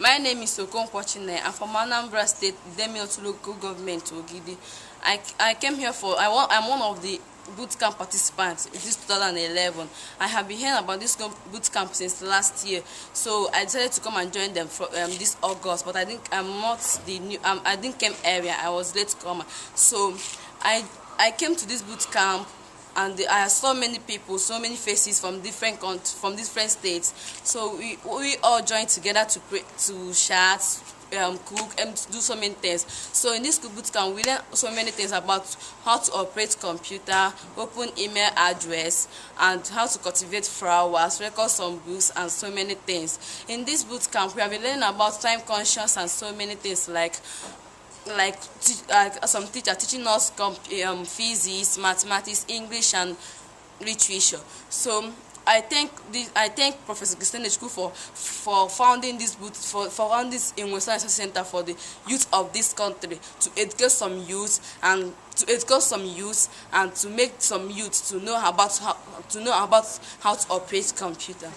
My name is Okonkwo Chine. I'm from Anambra State, Idemili local government, Ogidi. I came here for, I'm one of the boot camp participants in this 2011. I have been hearing about this boot camp since last year, so I decided to come and join them for this August. But I think I'm not the new. I didn't come area. I was late comer, so I came to this boot camp. And I saw many people, so many faces from different states. So we all joined together to pray, to chat, cook, and do so many things. So in this boot camp, we learned so many things about how to operate computer, open email address, and how to cultivate flowers, record some books, and so many things. In this boot camp, we have been learning about time conscious and so many things like some teacher teaching us physics, mathematics, English, and literature. So I thank Professor Christine Echukwu for founding this founding this Inwe Science Center for the youth of this country, to educate some youth and to make some youth to know about how to operate computer.